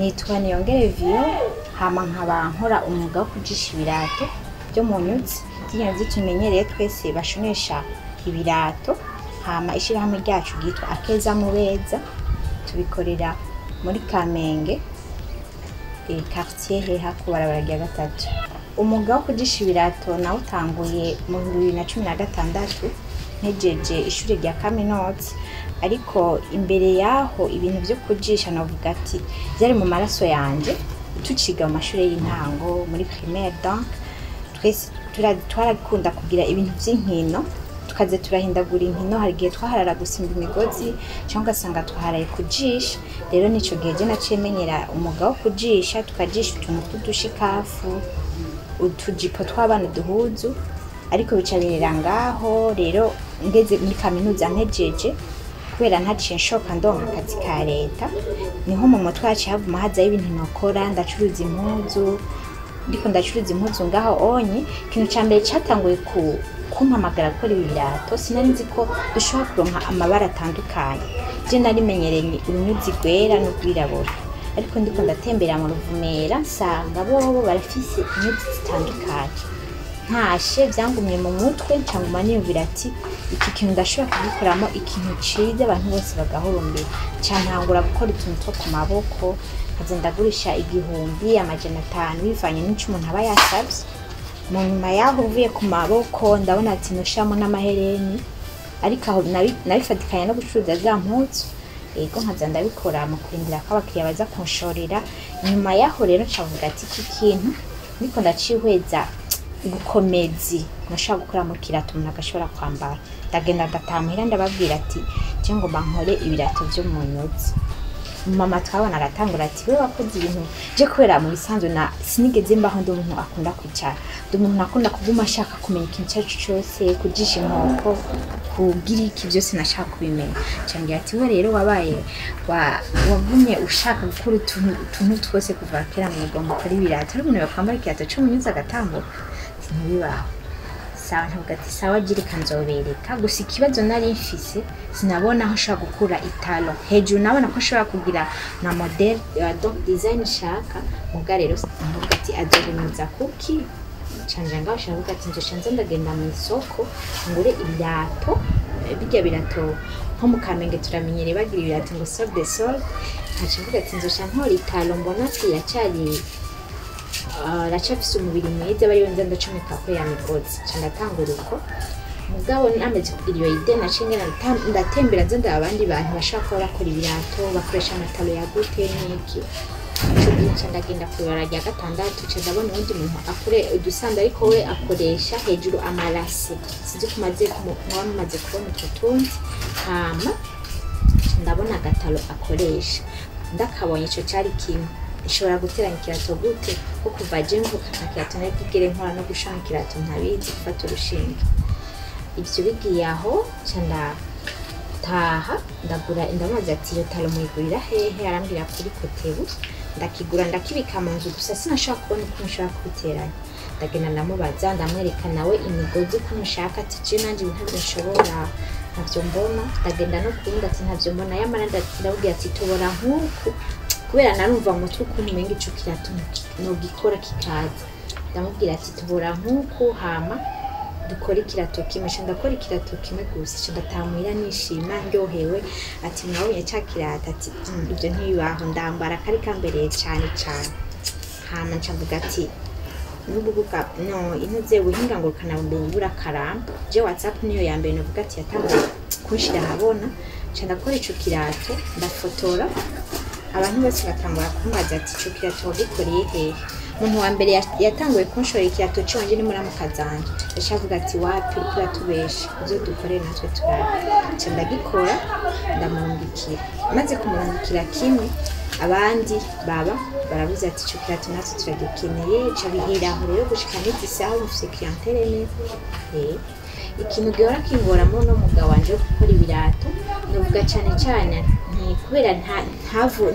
nitwa Niyongere Vio, hama nkaba nkora umwuga wo kujisha ibirato byo mu nyuzi. Ikintu tumenyereye twese bashonesha ibirato, hama ishirahamwe ryacu ryitwa Akeza mu Beza, tubikorera muri Kamenge, quartier heha ku barabara rya gatatu. Umwuga wo kujisha ibirato nawutanguye mu 2016 ntejeje ishuri rya kaminuza, ariko imbere yaho ibintu byo kujisha navuga ati byari mu maraso yanje. Tuciga mu mashuri y'intango muri primaire, donc twese twarakunda kugira ibintu by'inkino, tukaze turahindagura inkino. Hari gihe twaharara gusimba imigozi cyangwa ugasanga twaharaye kujisha. Rero nico gihe je naciye menyera umwuga wo kujisha, tukajisha utuntu tw'udushikafu, utujipo tw'abana duhuzu, ariko bicarira ngaho. Rero ngeze muri kaminuza ntejeje, kubera ntaciye nshoka ndonka akazi ka leta, niho mu mutwe haciye havuma hazayo ibintu nokora. Ndacuruza impuzu, ndiko ndacuruza impuzu ngaho onye. Ikintu ca mbere catanguye kumpamagara gukora ibirato, sinari nzi ko dushobora kuronka amabara atandukanye. Je narimenyereye urunyuzi rwera n'urwirabura, ariko ndiko ndatembera mu Ruvumera nsanga bobo barafise inyuzi zitandukanye. Ntashe vyangumye mu mutwe, ncanguma niyumvira ati iki kintu ndashobora kugikoramo ikintu ciza abantu bose bagahurumbira. Cantangura gukora utuntu two ku maboko, nkaza ndagurisha 1000, 500 bivanye n'ico umuntu aba yasavye. Mu nyuma yaho uvuye ku maboko ndabona ati noshamo n'amahereni, ariko aho nabifatikanya no gucuruza za mpuzu. Ego nkaza ndabikora mu kurindira ko abakiriya baza kunshorera. Nyuma yaho rero ncavuga ati iki kintu niko ndacihweza ubukomezi nashaka gukora mu kirato umuntu agashobora kwambara. Ndagenda ndatamuhira ndababwira ati je ngomba nkore ibirato byo mu nyuzi. Mama twabana aratangura ati we wakoze ibintu je kubera mu bisanzwe na sinigeze mbaho ndi umuntu akunda kwicara, ndi umuntu akunda kuguma ashaka kumenya ikintu cyacu cyose, kujisha inkoko, kugira iki byose nashaka kubimenya. Cangira ati we rero wabaye wagumye ushaka gukora utuntu twose kuva kera mu gomba kuri ibirato, ari umuntu bakwambara ikirato cyo mu nyuzi agatambuka. Ntibibaho. Sawa, ntabwo ati sawa girika nzobereka. Gusa ikibazo nari mfise sinabona aho nshaka gukura italo. Hejuru nabona ko nshobora kugira na model donc design shaka, muga rero ntabwo ati azobinyuza kuki. Canje ngaho shavuga ati nzoshanza ndagenda mu isoko ngure ibirato. Bijya birato nko mu Kamenge turamenyereye bagira ibirato ngo sol de sol. Nkavuga ati nzoshanza nkora italo, mbona ati yacyari rachafise umubiri mwiza bari wenda ndacomeka ko ya migozi. Candatangura uko mugabo nameze kugira iyo ide nacengera ndatembera nze abandi bantu bashaka ko bakora ibirato bakoresha amatalo ya gute n'iki. Cyo ndagenda kubara rya gatandatu ndabona undi muntu akore udusanda, ariko we akoresha hejuru amarasi. Sinzi kumaze mumaze kubona ututunzi. Hama ndabona agatalo akoresha, ndakabonye ico cari kimwe. Ishobora guteranya ikirato gute ko kuva je mvuka akirato nabigire nkora no gushana ikirato ntabizi gufata urushinge. Ibyo bigiye aho canda taha ndagura indamaze ati yo talo muyigurira hehe, arambira kuri Kotebu. Ndakigura ndakibika mu nzu, gusa sinashaka kubona uko nshaka kubiteranya. Ndagenda ndamubaza ndamwereka nawe imigozi ko nshaka ati je nanje ntabyo nshobora, ntabyo mbona. Ndagenda no kurinda ati ntabyo mbona, yamara ndabwira ati tubora nkuko, kubera narumva mu mutwe ko nimenga ico kirato no gikora kikaza. Ndamubwira ati tubora nkuko, hama dukora ikirato kimwe. Ndakora ikirato kimwe gusa, ndatamuhira nishima ndyohewe. Ati mwabonye cya kirato, ati ibyo ntibibaho, ndambara kari kambereye cyane cyane. Hama ncavuga ati nubuguka no intuze buhinga ngo kanabumenya burakaramba. Je WhatsApp niyo ya mbere novuga ati yatangiye kunshira habona. Ndakora ico kirato ndafotora, abantu bose batangura kumbaza ati ico kirato wagikoreye hehe. Umuntu wa mbere yatanguye kunshora ikirato cyonje ni muri amukazanje, yashavuga ati wapi turatubesha ibyo dukoreye natwe turabe. Ndagikora ndamwungikira, maze kumwungikira kimwe abandi baba barabuze ati ico kirato natwe turagikeneye. Bihera aho rero gushika n'isaha mufise clientele neza. Ikintu gihora kingoramo no mugabo wanje gukora ibirato novuga cyane kubera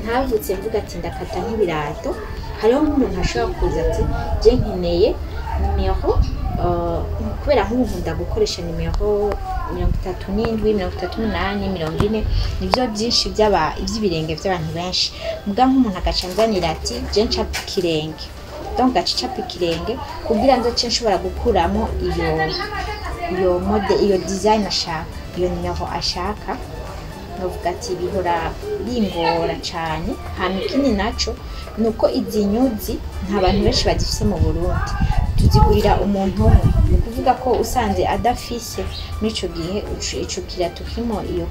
ntavutse mvuga ati ndakata nk'ibirato. Hariho umuntu ashobora kuza ati je nkeneye nimero, kubera nk'ubu ndagukoresha nimero 37, 38, 40, nivyo byinshi ivy'ibirenge by'abantu benshi. Muga nk'umuntu agacanzanira ati je ncapa ikirenge, donc gacapa ikirenge kugira nzoce nshobora gukuramo iyo mode, iyo design ashaka, iyo nimero ashaka. Novuga ati bihora bingora cyane. Hama ikindi naco nuko izi nyuzi nta bantu benshi bazifise mu Burundi, tuzigurira umuntu umwe. Ni kuvuga ko usanze adafise n'ico gihe ico kirato kirimo iyo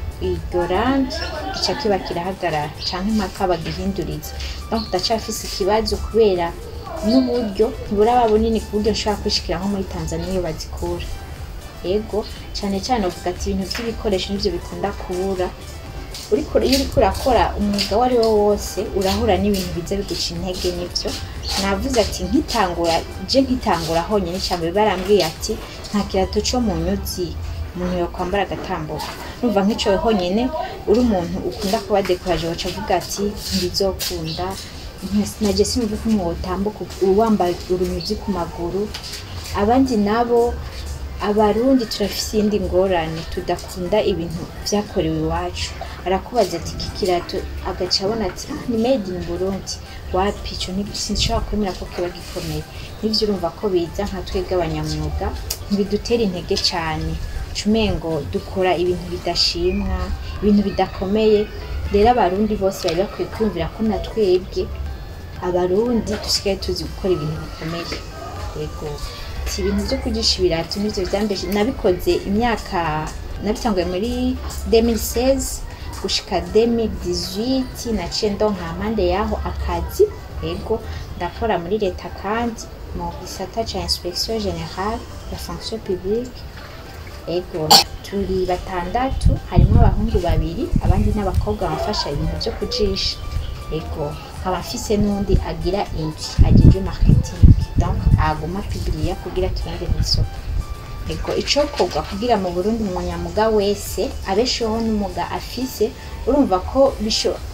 rangi gica kiba kirahagarara canke impaka bagihinduriza. Donc ndacafise ikibazo kubera n'uburyo ntiburaba bunini ku buryo nshobora kwishikira nko muri Tanzania iyo bazikura. Yego cyane cyane uvuga ati ibintu by'ibikoresho nivyo bikunda kubura. Iyo uriko urakora umwuga wari wo wose urahura n'ibintu biza biguca intege. Nivyo navuze ati nkitangura honyine cyane barambwiye ati nta kirato cyo mu nyuzi umuntu yo kwambara agatambuka. Numva nk'ico honyine uri umuntu ukunda kuba decoration waca avuga ati ndizokunda naje simvuga ko mwotambuka uwambaye urunyuzi ku maguru. Abandi nabo Abarundi turafise indi ngorane, tudakunda ibintu vyakorewe iwacu. Arakubaza ati iki kirato agaca abona ati ni made in Burundi, wapi ico sinshobora kwemera ko kiba gikomeye. Nivyo urumva ko biza nka twebwe abanyamwuga ntibidutera intege cane, cumengo dukora ibintu bidashimwa, ibintu bidakomeye. Rero Abarundi bose bari bakwiye kwumvira ko na twebwe Abarundi dusigaye tuzi gukora ibintu bikomeye. Yego si ibintu byo kugisha ibirato n'ivyo vyambeje. Nabikoze imyaka, nabitanguye muri 2016 gushika 2018, naciye ndonka amande yaho akazi. Yego ndakora muri leta kandi mu gisata ca inspection générale la fonction publique. Yego turi batandatu, harimo abahungu babiri abandi n'abakobwa bafasha ibintu byo kujisha. Yego abafise n'undi agira indwi ajeje marketing, donc aguma publier kugira turinde n'isoko. Yego ico kogwa kugira mu Burundi umunyamuga wese abesheho n'umuga afise, urumva ko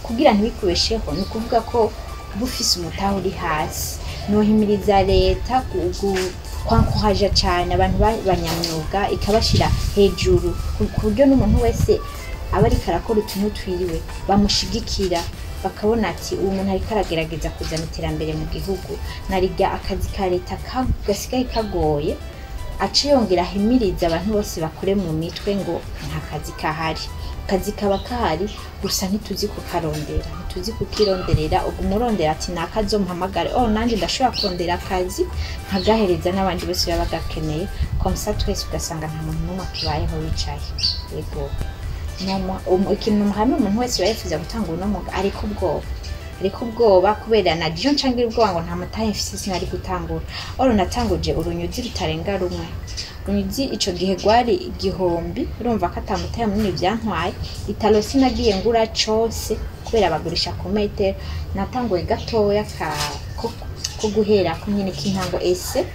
kugira ntibikubesheho ni kuvuga ko bufise umutaho uri hasi. Nohimiriza leta kwankohaja cyane abantu b'abanyamyuga ikabashira hejuru ku buryo n'umuntu wese aba ari karakora utuntu twiriwe bamushigikira, bakabona ati uwo muntu ariko aragerageza kuzana iterambere mu gihugu. Narirya akazi ka leta gasigaye kagoye, aciyongera ahimiriza abantu bose bakore mu mitwe ngo nta kazi kahari. Akazi kaba kahari gusa ntituzi kukarondera, ntituzi kukironderera. Ubwo umurondera ati nakazompamagare, nanje ndashobora kurondera akazi nkagahereza n'abandi bose baba bagakeneye, comme ça twese ugasanga nta muntu n'umwe akibayeho wicaye. Yego ikintu hamwe umuntu wese yayifuza gutanga uno mwuga ariko ubwoba kubera na Dion cangira ubwoba ngo nta mutahe mfise sinari gutangura. Natanguje urunyuzi rutarenga rumwe. Urunyuzi ico gihe gwari igihombi, urumva ko atamutahe munini byantwaye. Italo sinagiye ngura cose kubera bagurisha ku metero. Natanguye gatoya ko guhera ku nyine kintango ese,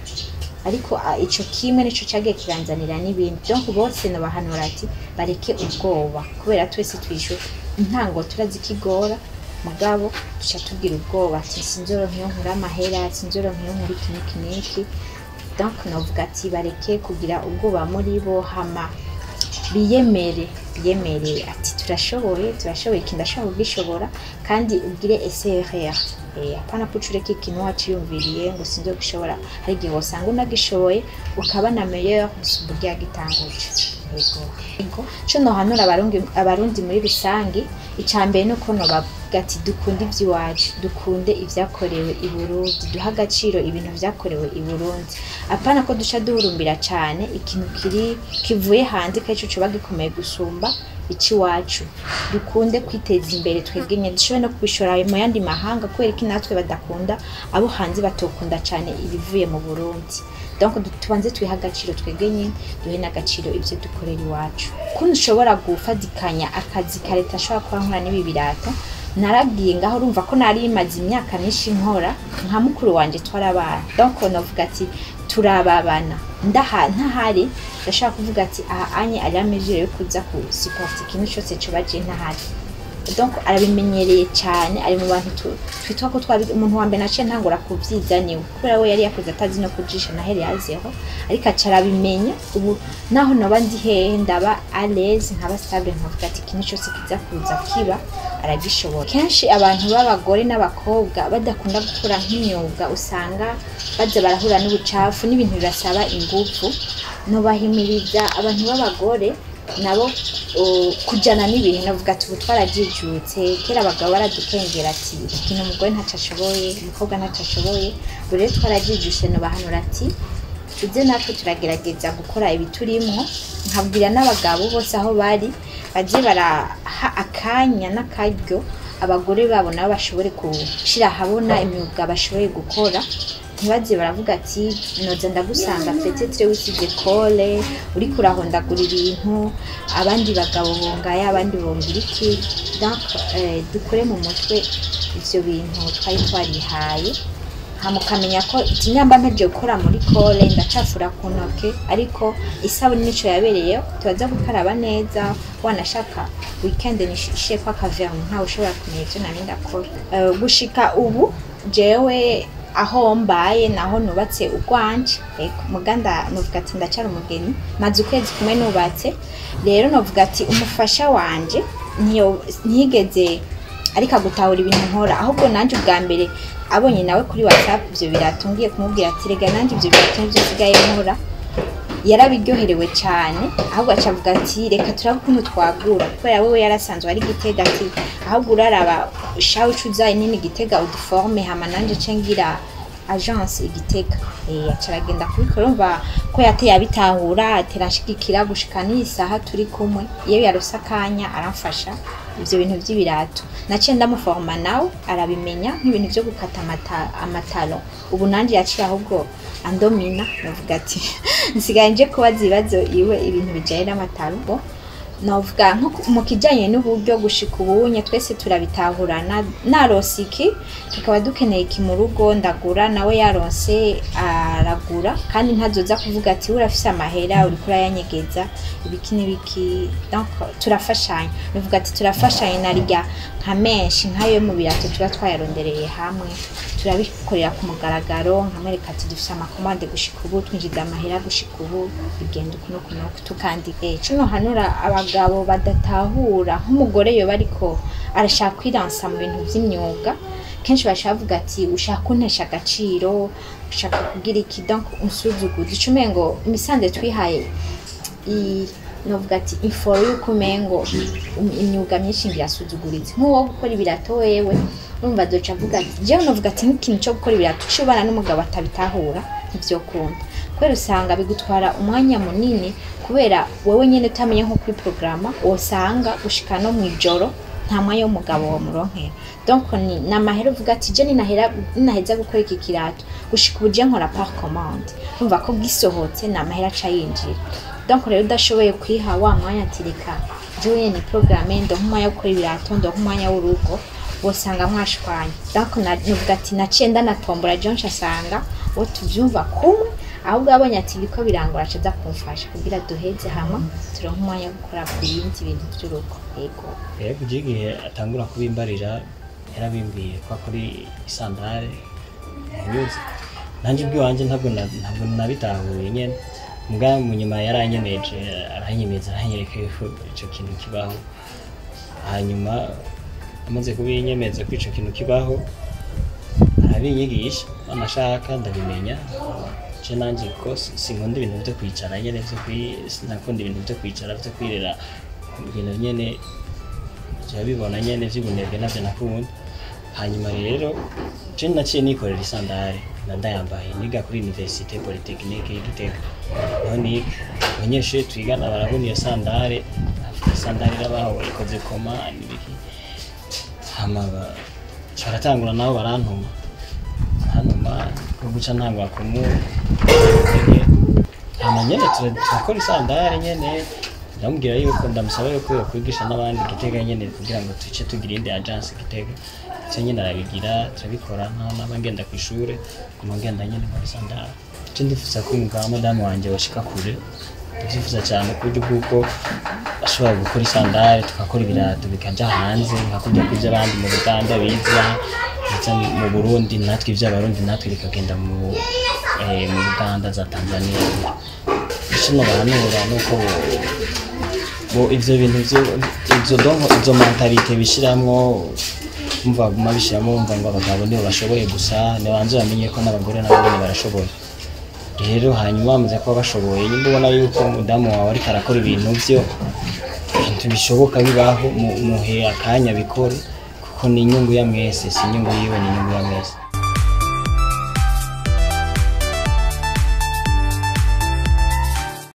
ariko ico kimwe nico cagiye kiranzanira n'ibindi. Donc bose nabahanura ati bareke ubwoba kubera twese twisho intango turazikigora, mugabo tuca tugira ubwoba ati sinzoro nkiyo nkura amahera, sinzoro nkiyo nkuri kiniki. Donc novuga ati bareke kugira ubwoba muri bo, hama biyemere ati turashoboye kindashobora kugishobora kandi ugire SRR. Apana pucureke ikintu waciyumviriye ngo sinzo gushobora, hari igihe wasanga unagishoboye ukaba na meilleur burya gitanguje. Yego cyo no hanura abarundi muri rusangi, icambere nuko no bavuga ati dukunde iby'iwacu, dukunde ivyakorewe i Burundi, duha agaciro ibintu vyakorewe i Burundi. Apana ko duca duhurumbira cyane ikintu kivuye hanze kaco cyo bagikomeye gusumba ici wacu. Dukunde kwiteza imbere twegenye, dushobora no kubishora mu yandi mahanga kubera ko natwe badakunda abo hanze batokunda cyane ibivuye mu Burundi. Donc tubanze twiha agaciro twegenye, duhe n'agaciro ivyo dukorera iwacu. Kundi ushobora gufadikanya akazi ka leta ashobora kuba nkora n'ibi birato. Naragiye ngaho urumva ko nari imaze imyaka myinshi nkora nka mukuru wanje twarabana. Donc novuga ati turababana ntahari, ndashaka kuvuga ati aha anye ari amejere yo kuza ku support ikintu cyose cyo baje ntahari. donc arabimenyereye cyane, ari mu bantu twitwa ko twari umuntu wa mbere naciye ntangura kuvyizaniwe kubera we yari yakoze atazi no kujisha na heri yazeho, ariko acarabimenya. Ubu naho naba ndi hehe ndaba à l'aise nkaba stable, nkavuga ati ikintu cyose kiza kuza kiba aragishoboye. Kenshi abantu b'abagore n'abakobwa badakunda gukora nk'imyuga usanga baza barahura n'ubucafu n'ibintu birasaba ingufu. No bahimiriza abantu b'abagore nabo kujana n'ibintu, navuga ati ubu twarajijutse. Kera abagabo baradukengera ati ikintu umugore ntaco ashoboye, umukobwa ntaco ashoboye. Bure twarajijutse no bahanura ati tuze natwe turagerageza gukora ibiturimwo. Nkabwira n'abagabo bose aho bari baje baraha akanya n'akaryo abagore babo nabo bashobore kushira habona imyuga bashoboye gukora. Ntibaze baravuga ati noza ndagusanga peut-être wisize kole uri kurahondagura ibintu, abandi bagabo bongaye abandi bongira iki. Donc dukore mu mutwe ivyo bintu twari twarihaye, hamukamenya ko ikinyamba mpeje gukora muri kole ndacafura ku ntoke, ariko isabuni nico yabereye tubaza gukaraba neza. Wanashaka weekend nishishe kwa kavermu nta ushobora kumenya ivyo nari ndakora. Gushika ubu jewe aho mbaye naho nubatse ugwanje, muganda novuga ati ndacara umugeni maze ukwezi kumwe nubatse. Rero novuga ati umufasha wanje ntiyigeze ariko gutahura ibintu nkora, ahubwo nanje ubwa mbere abonye nawe kuri WhatsApp ivyo biratungiye kumubwira ati rega nanje ivyo biratungiye byo sigaye nkora, yarabiryoherewe cyane. Ahubwo acavuga ati reka turabukuntu twagura, kubera wewe yarasanzwe ari Gitega ati ahubwo uraraba shawe cuza nini Gitega udiforme hama nanje cengira agence Igitega. Acaragenda kubikora, umva ko yateye abitahura aterashikira gushika n'isaha turi kumwe. Iyo yarose akanya aramfasha ivyo bintu by'ibirato, naciye ndamuforma nawe arabimenya nk'ibintu byo gukata amatalo. Ubu nanje yaciye ahubwo andomina, navuga ati nsigaye nje kubaza ibibazo iwe ibintu bijanye n'amatalo. Navuga nko mu kijanye n'uburyo gushika ubunye twese turabitahurana. Narosiki tukaba dukeneye iki mu rugo ndagura, nawe yaronse aragura, kandi ntazoza kuvuga ati urafise amahera uri kura yanyegeza ibiki n'ibiki. Donc turafashanya, navuga ati turafashanya narirya nka menshi nkayo mu birato tuba twayarondereye hamwe, turabikorera ku mugaragaro. Nkamwereka ati dufise amakomande gushika ubu, twinjiza amahera gushika ubu, bigenda kuno tukandika. Cuno hanura abagabo badatahura nk'umugore yo bariko arashaka kwiransa mu bintu by'imyuga, kenshi bashavuga ati ushaka kuntesha agaciro, ushaka kugira iki, donc unsuzuguza. Icumengo imisanze twihaye novuga ati inforo yuko mengo imyuga myinshi ngyasuzuguritse. Nk'uwo gukora ibirato wewe urumva doca avuga ati jewe novuga ati nk'ikintu cyo gukora ibirato cubana n'umugabo atabitahura ivyo kunda, kubera usanga bigutwara umwanya munini, kubera wewe nyene utamenye nko kuri programa wosanga gushika no mwijoro nta mwanya w'umugabo wo muronkera. Donc ni namahera uvuga ati je ninaheza gukora iki kirato gushika ubuje nkora par commande, umva ko gisohotse namahera ca yinjira. Donc rero udashoboye kwiha wa mwanya atirika jewe ni programme ndo nk'umwanya wo gukora ibirato, ndo nk'umwanya w'urugo, wosanga mwashwanya. Donc navuga ati naciye ndanatombora John asanga wo tuvyumva kumwe, ahubwo abonye ati biko birangora acaza kumfasha kugira duheze hamwe turonka umwanya wo gukora ibindi bintu by'urugo. Yego igihe atangura kubimbarira yarabimbiye kwa kuri isandare ntibizi nanje bwanje ntabwo nabitahuye nyene, mbwa munyuma yaranyemeje aranyemeza aranyereka ko ico kintu kibaho. Hanyuma amaze kubinyemeza ko ico kintu kibaho arabinyigisha, amashaka ndabimenya. Je nanje ko sinkunda ibintu byo kwicara nyene sinakunda ibintu byo kwicara byo kwirera ibintu nyene byabibona nyene vy'ubunebwe navyo nakunda. Hanyuma rero je naciye nikorera isandare ndayambaye, niga kuri Université Polytechnique y'Igitega. None abanyeshuri twigana barabona iyo sandare rabaho ikoze koma nibiki, hama baratangura nabo barantuma guca ntangwa kumu hama nyene turakora isandare nyene. Ndamubwira yuko ndamusaba yuko yakwigisha n'abandi Gitega nyene kugira ngo tuce tugira indi agence Gitega. Cyo nyene arabigira turabikora n'abangenda ku ishure kumugenda nyene muri sandare. Cyo ndifuza ko umugabo madame wanje washika kure ndavyifuza cyane ku buryo bw'uko bashobora gukora isandare tugakora ibirato bikaja hanze nka kurya kw'ivy'abandi mu Buganda biza mu Burundi natwe ivy'abarundi natwe bikagenda mu Buganda za Tanzania. Ishino bahanura nuko bo ivyo bintu izo mentalite bishiramwo umva guma bishiramo umva ngo abagabo nibo bashoboye gusa nebanze bamenye ko n'abagore nabo barashoboye. Rero hanyuma bamaze kuba bashoboye nyimba ubona yuko umudamu wawe ariko arakora ibintu byo bishoboka bibaho muhe akanya bikore kuko ni inyungu ya mwese, si inyungu yiwe, ni inyungu ya mwese.